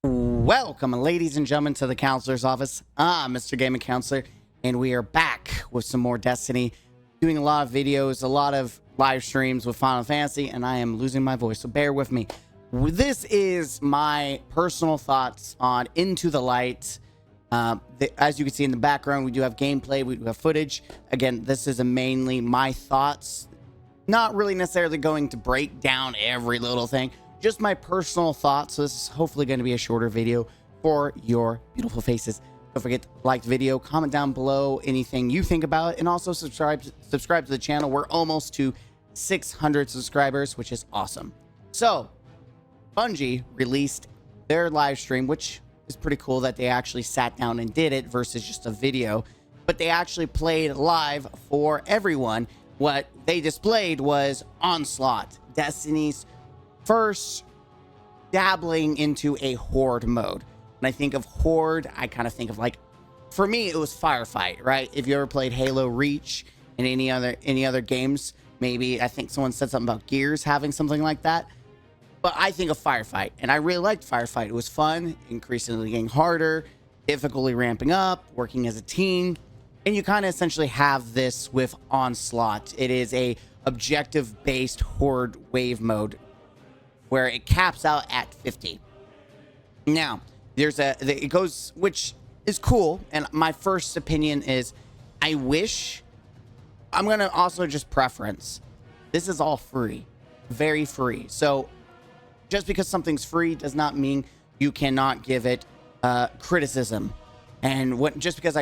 Welcome, ladies and gentlemen, to the counselor's office. I'm Mr. Gaming Counselor, and we are back with some more Destiny, doing a lot of videos, a lot of live streams with Final Fantasy, and I am losing my voice, so bear with me. This is my personal thoughts on Into the Light. As you can see in the background, we do have gameplay, we do have footage. Again, this is mainly my thoughts, not really necessarily going to break down every little thing. Just my personal thoughts. So this is hopefully going to be a shorter video for your beautiful faces. Don't forget to like the video, comment down below anything you think about it, and also subscribe to the channel. We're almost to 600 subscribers, which is awesome. So Bungie released their live stream, which is pretty cool that they actually sat down and did it versus just a video, but they actually played live for everyone. What they displayed was Onslaught, Destiny's first dabbling into a horde mode. When I think of horde, I kind of think of, like, for me it was firefight, right? If you ever played Halo Reach and any other games, maybe I think someone said something about Gears having something like that, but I think of firefight, and I really liked firefight. It was fun, increasingly getting harder, difficulty ramping up, working as a team, and you kind of essentially have this with Onslaught. It is a objective based horde wave mode where it caps out at 50. Now, it goes, which is cool, and my first opinion is, I'm gonna also just preference, this is all free, very free. So just because something's free does not mean you cannot give it criticism. And just because I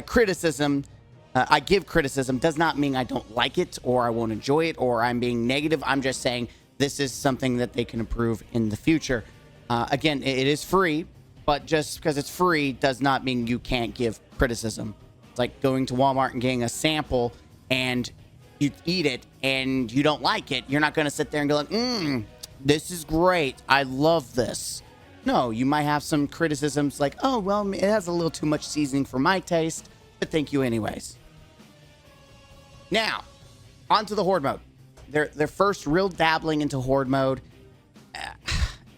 give criticism does not mean I don't like it, or I won't enjoy it, or I'm being negative. I'm just saying this is something that they can improve in the future. Again, it is free, but just because it's free does not mean you can't give criticism. It's like going to Walmart and getting a sample and you eat it and you don't like it. You're not going to sit there and go like, this is great, I love this. No, you might have some criticisms like, oh, well, it has a little too much seasoning for my taste, but thank you anyways. Now, onto the horde mode. Their first real dabbling into horde mode.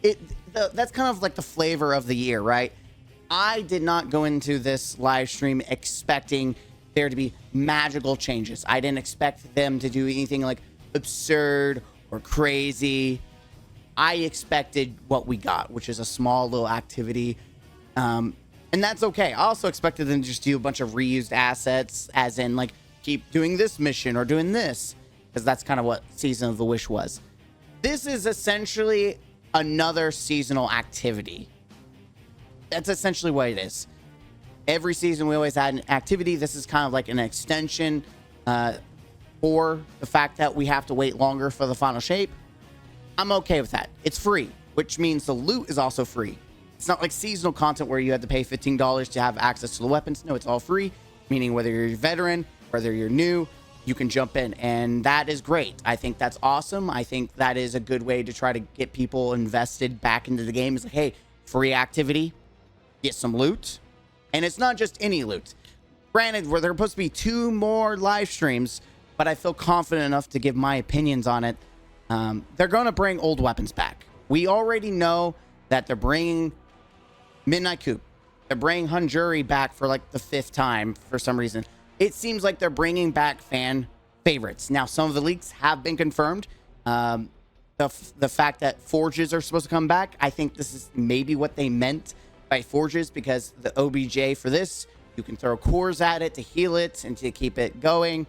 That's kind of like the flavor of the year, right? I did not go into this live stream expecting there to be magical changes. I didn't expect them to do anything like absurd or crazy. I expected what we got, which is a small little activity. And that's okay. I also expected them to just do a bunch of reused assets, as in, like, keep doing this mission or doing this, because that's kind of what Season of the Wish was. This is essentially another seasonal activity. That's essentially what it is. Every season we always add an activity. This is kind of like an extension for the fact that we have to wait longer for the final shape. I'm okay with that. It's free, which means the loot is also free. It's not like seasonal content where you have to pay $15 to have access to the weapons. No, it's all free, meaning whether you're a veteran, whether you're new, you can jump in, and that is great. I think that's awesome. I think that is a good way to try to get people invested back into the game. It's like, hey, free activity, get some loot, and it's not just any loot. Granted, there are supposed to be 2 more live streams, but I feel confident enough to give my opinions on it. They're going to bring old weapons back. We already know that they're bringing Midnight Coup. They're bringing Hunjuri back for like the 5th time for some reason. It seems like they're bringing back fan favorites. Now, some of the leaks have been confirmed. The fact that forges are supposed to come back, I think this is maybe what they meant by forges, because the OBJ for this, you can throw cores at it to heal it and to keep it going.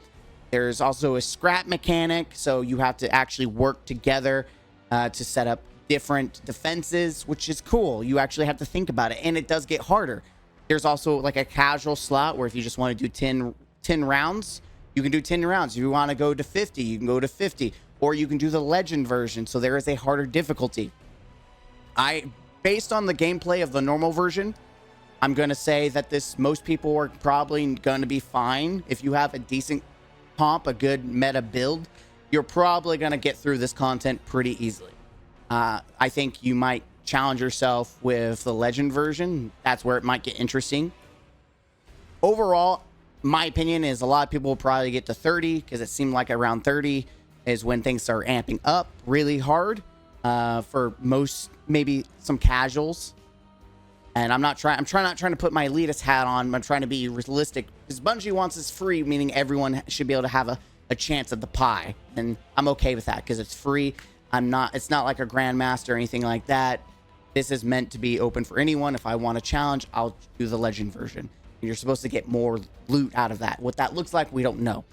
There's also a scrap mechanic, so you have to actually work together to set up different defenses, which is cool. You actually have to think about it, and it does get harder. There's also like a casual slot where if you just want to do 10 rounds, you can do 10 rounds. If you want to go to 50, you can go to 50, or you can do the legend version. So there is a harder difficulty. Based on the gameplay of the normal version, I'm going to say that most people are probably going to be fine. If you have a decent comp, a good meta build, you're probably going to get through this content pretty easily. I think you might challenge yourself with the legend version. That's where it might get interesting. Overall, my opinion is a lot of people will probably get to 30, because it seemed like around 30 is when things start amping up really hard for most, maybe some casuals. And I'm not trying to put my elitist hat on. I'm trying to be realistic because Bungie wants this free, meaning everyone should be able to have a chance at the pie. And I'm okay with that because it's free. It's not like a grandmaster or anything like that. This is meant to be open for anyone. If I want a challenge, I'll do the legend version. You're supposed to get more loot out of that. What that looks like, we don't know.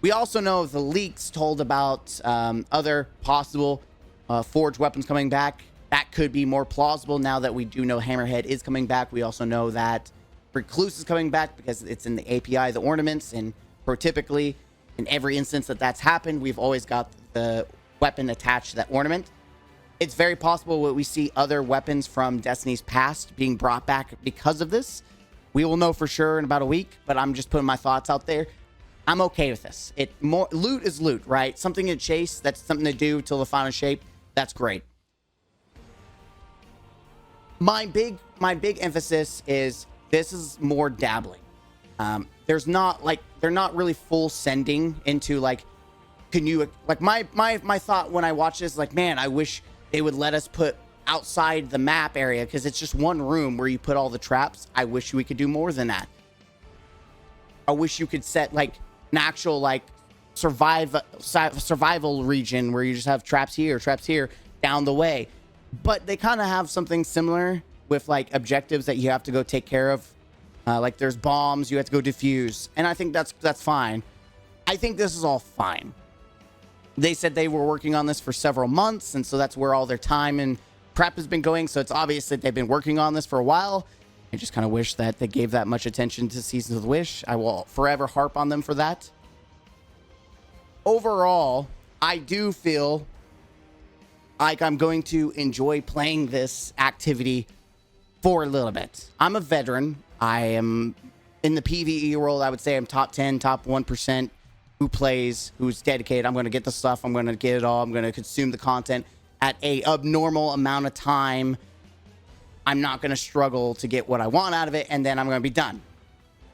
We also know the leaks told about other possible forged weapons coming back. That could be more plausible now that we do know Hammerhead is coming back. We also know that Recluse is coming back because it's in the API, the ornaments, and protypically, in every instance that that's happened, we've always got the weapon attached to that ornament. It's very possible that we see other weapons from Destiny's past being brought back because of this. We will know for sure in about a week, but I'm just putting my thoughts out there. I'm okay with this. Loot is loot, right? Something to chase, that's something to do till the final shape. That's great. My big emphasis is this is more dabbling. They're not really full sending into like, can you like my thought when I watch this, like, man, I wish they would let us put outside the map area because it's just one room where you put all the traps. I wish we could do more than that. I wish you could set like an actual like survival region where you just have traps here down the way. But they kind of have something similar with like objectives that you have to go take care of. Like there's bombs you have to go defuse. And I think that's fine. I think this is all fine. They said they were working on this for several months. And so that's where all their time and prep has been going. So it's obvious that they've been working on this for a while. I just kind of wish that they gave that much attention to Seasons of the Wish. I will forever harp on them for that. Overall, I do feel like I'm going to enjoy playing this activity for a little bit. I'm a veteran. I am in the PvE world. I would say I'm top 10, top 1% who plays, who's dedicated. I'm going to get the stuff. I'm going to get it all. I'm going to consume the content at a abnormal amount of time. I'm not going to struggle to get what I want out of it, and then I'm going to be done.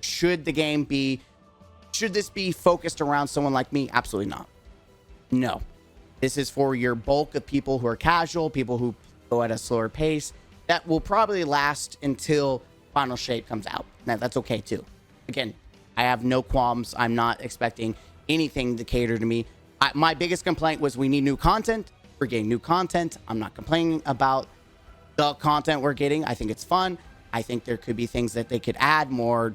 Should this be focused around someone like me? Absolutely not. No. This is for your bulk of people who are casual, people who go at a slower pace. That will probably last until Final Shape comes out. Now, that's okay, too. Again, I have no qualms. I'm not expecting anything to cater to me. My biggest complaint was we need new content. We're getting new content. I'm not complaining about the content we're getting. I think it's fun. I think there could be things that they could add, more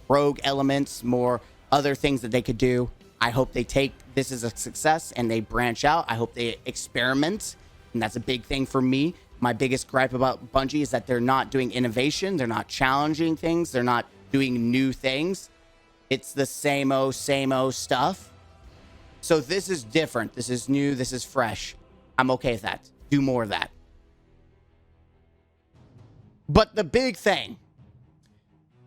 rogue elements, more other things that they could do. I hope they take this as a success and they branch out. I hope they experiment. And that's a big thing for me. My biggest gripe about Bungie is that they're not doing innovation. They're not challenging things. They're not doing new things. It's the same old stuff. So this is different. This is new. This is fresh. I'm okay with that. Do more of that. But the big thing,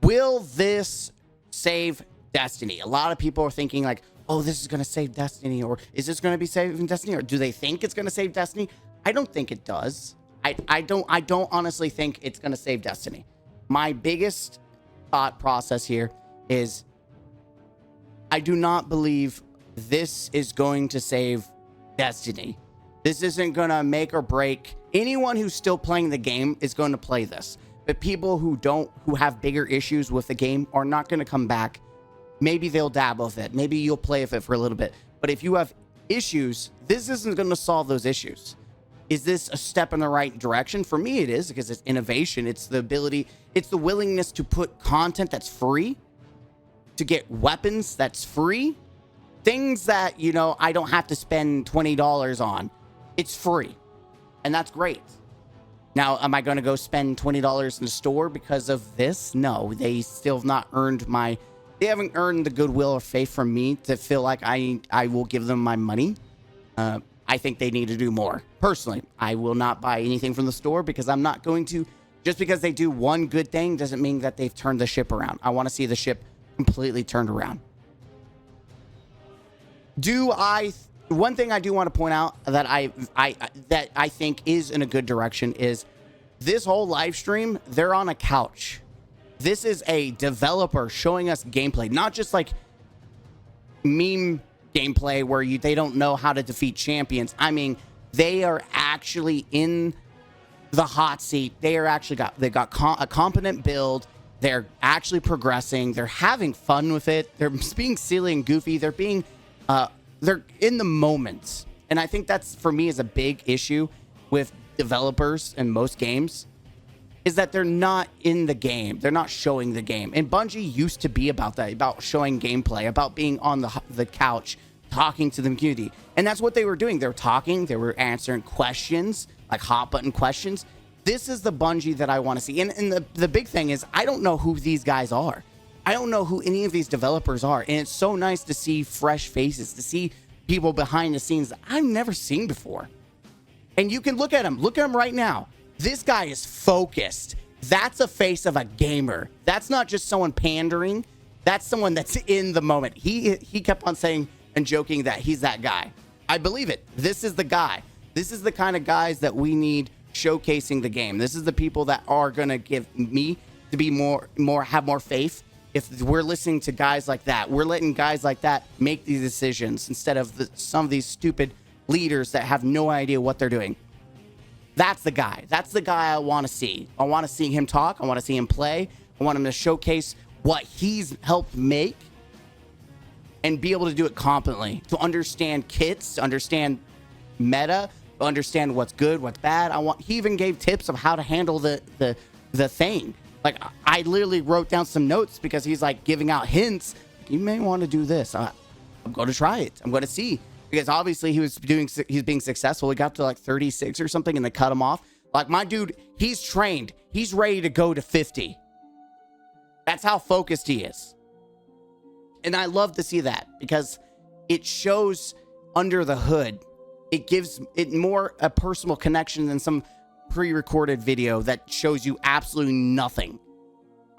will this save Destiny? A lot of people are thinking like, oh, this is going to save Destiny, or is this going to be saving Destiny, or do they think it's going to save Destiny? I don't think it does. I don't honestly think it's going to save Destiny. My biggest thought process here is I do not believe this is going to save Destiny. This isn't going to make or break. Anyone who's still playing the game is going to play this. But people who have bigger issues with the game are not going to come back. Maybe they'll dabble with it. Maybe you'll play with it for a little bit. But if you have issues, this isn't going to solve those issues. Is this a step in the right direction? For me, it is, because it's innovation. It's the ability, it's the willingness to put content that's free, to get weapons that's free, things that, I don't have to spend $20 on. It's free. And that's great. Now, am I going to go spend $20 in the store because of this? No, they still have not earned they haven't earned the goodwill or faith from me to feel like I will give them my money. I think they need to do more. Personally, I will not buy anything from the store because I'm not going to. Just because they do one good thing doesn't mean that they've turned the ship around. I want to see the ship completely turned around. One thing I do want to point out that I think is in a good direction is this whole live stream, they're on a couch. This is a developer showing us gameplay, not just like meme gameplay where they don't know how to defeat champions. I mean, they are actually in the hot seat. They got a competent build. They're actually progressing. They're having fun with it. They're being silly and goofy. They're in the moment. And I think that's, for me, is a big issue with developers in most games, is that they're not in the game. They're not showing the game. And Bungie used to be about that, about showing gameplay, about being on the couch, talking to the community. And that's what they were doing. They were talking. They were answering questions, like hot button questions. This is the Bungie that I want to see. And the big thing is, I don't know who these guys are. I don't know who any of these developers are. And it's so nice to see fresh faces, to see people behind the scenes that I've never seen before. And you can look at him. Look at him right now. This guy is focused. That's a face of a gamer. That's not just someone pandering. That's someone that's in the moment. He kept on saying and joking that he's that guy. I believe it. This is the guy. This is the kind of guys that we need showcasing the game. This is the people that are going to give me to be have more faith. If we're listening to guys like that, we're letting guys like that make these decisions instead of some of these stupid leaders that have no idea what they're doing. That's the guy. That's the guy I want to see. I want to see him talk. I want to see him play. I want him to showcase what he's helped make and be able to do it competently, to understand kits, to understand meta, to understand what's good, what's bad. He even gave tips of how to handle the thing. Like, I literally wrote down some notes because he's like giving out hints. You may want to do this. I'm going to try it. I'm going to see. Because obviously he's being successful. He got to like 36 or something and they cut him off. Like, my dude, he's trained. He's ready to go to 50. That's how focused he is. And I love to see that because it shows under the hood. It gives it more a personal connection than some pre-recorded video that shows you absolutely nothing.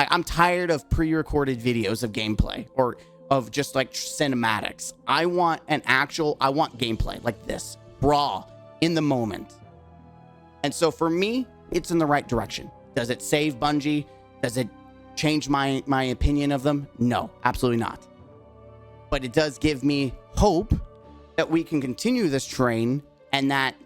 I'm tired of pre-recorded videos of gameplay or of just like cinematics. I want gameplay like this, raw, in the moment. And so for me, it's in the right direction. Does it save Bungie? Does it change my opinion of them? No, absolutely not. But it does give me hope that we can continue this train and that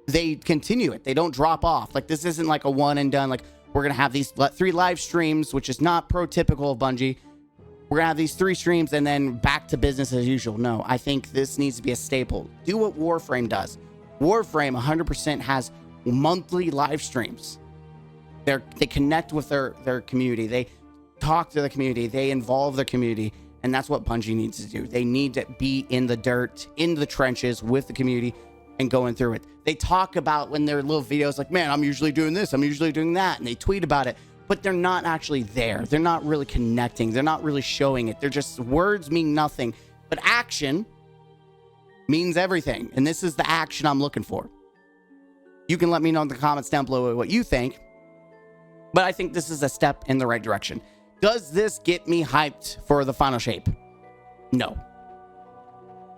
they continue it. They don't drop off. Like, this isn't like a one and done. Like, we're going to have these 3 live streams, which is not prototypical of Bungie. We're going to have these 3 streams and then back to business as usual. No, I think this needs to be a staple. Do what Warframe does. Warframe 100% has monthly live streams. They connect with their community. They talk to the community. They involve their community. And that's what Bungie needs to do. They need to be in the dirt, in the trenches with the community and going through it. They talk about when their little videos like, man, I'm usually doing this, I'm usually doing that. And they tweet about it, but they're not actually there. They're not really connecting. They're not really showing it. They're just, words mean nothing, but action means everything. And this is the action I'm looking for. You can let me know in the comments down below what you think, but I think this is a step in the right direction. Does this get me hyped for the final shape? No.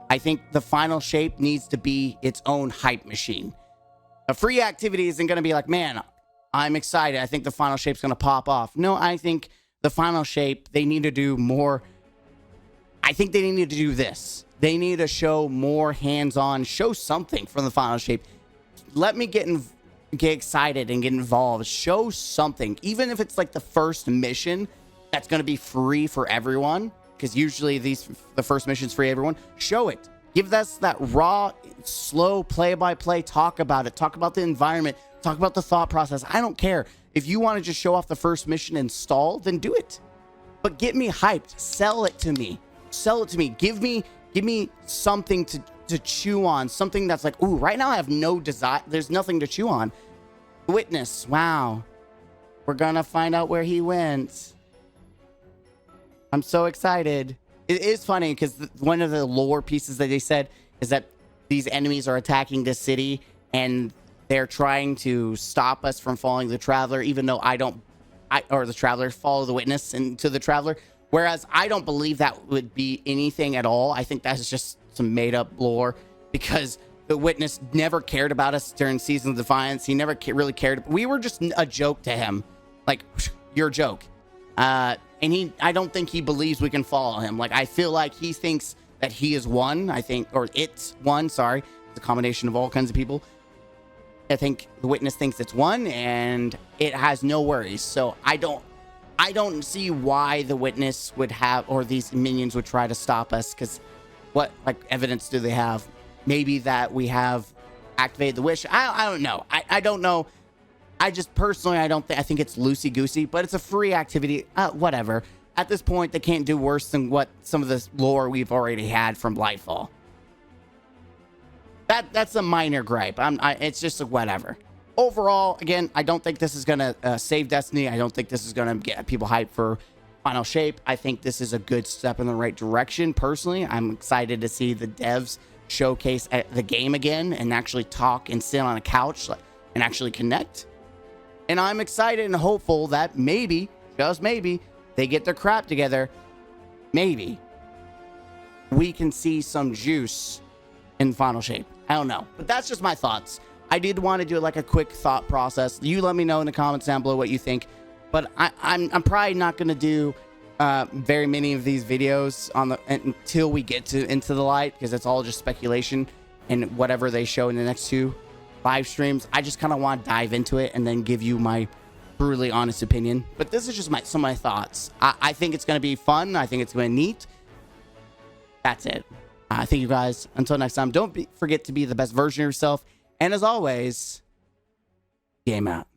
I think the final shape needs to be its own hype machine. A free activity isn't going to be like, man, I'm excited. I think the final shape's going to pop off. No, I think the final shape, they need to do more. I think they need to do this. They need to show more hands-on, show something from the final shape. Let me get excited and get involved. Show something. Even if it's like the first mission that's going to be free for everyone, because usually the first mission's free everyone. Show it. Give us that raw, slow play-by-play. Talk about it. Talk about the environment. Talk about the thought process. I don't care. If you want to just show off the first mission and stall, then do it. But get me hyped. Sell it to me. Sell it to me. Give me something to chew on. Something that's like, ooh, right now I have no desire. There's nothing to chew on. Witness. Wow. We're going to find out where he went. I'm so excited. It is funny because one of the lore pieces that they said is that these enemies are attacking this city and they're trying to stop us from following the Traveler, even though or the Traveler, follow the Witness into the Traveler. Whereas I don't believe that would be anything at all. I think that's just some made up lore because the Witness never cared about us during Season of Defiance. He never really cared. We were just a joke to him. Like, you're a joke. And I don't think he believes we can follow him. Like, I feel like he thinks that he is one, I think, or it's one, sorry. It's a combination of all kinds of people. I think the witness thinks it's won, and it has no worries. So I don't see why the witness would have, or these minions would try to stop us, because what like evidence do they have? Maybe that we have activated the wish. I don't know. I don't know. I just personally, I think it's loosey-goosey, but it's a free activity. Whatever. At this point, they can't do worse than what some of this lore we've already had from Lightfall. That's a minor gripe. It's just a whatever. Overall, again, I don't think this is gonna save Destiny. I don't think this is gonna get people hyped for Final Shape. I think this is a good step in the right direction. Personally, I'm excited to see the devs showcase the game again and actually talk and sit on a couch and actually connect. And I'm excited and hopeful that maybe, just maybe, they get their crap together. Maybe we can see some juice in Final Shape. I don't know, but that's just my thoughts. I did want to do like a quick thought process. You let me know in the comments down below what you think. But I'm probably not going to do very many of these videos until we get into the light, because it's all just speculation and whatever they show in the next 2 live streams. I just kind of want to dive into it and then give you my brutally honest opinion. But this is just some of my thoughts. I think it's going to be fun. I think it's going to be neat. That's it. Thank you guys. Until next time, don't forget to be the best version of yourself. And as always, game out.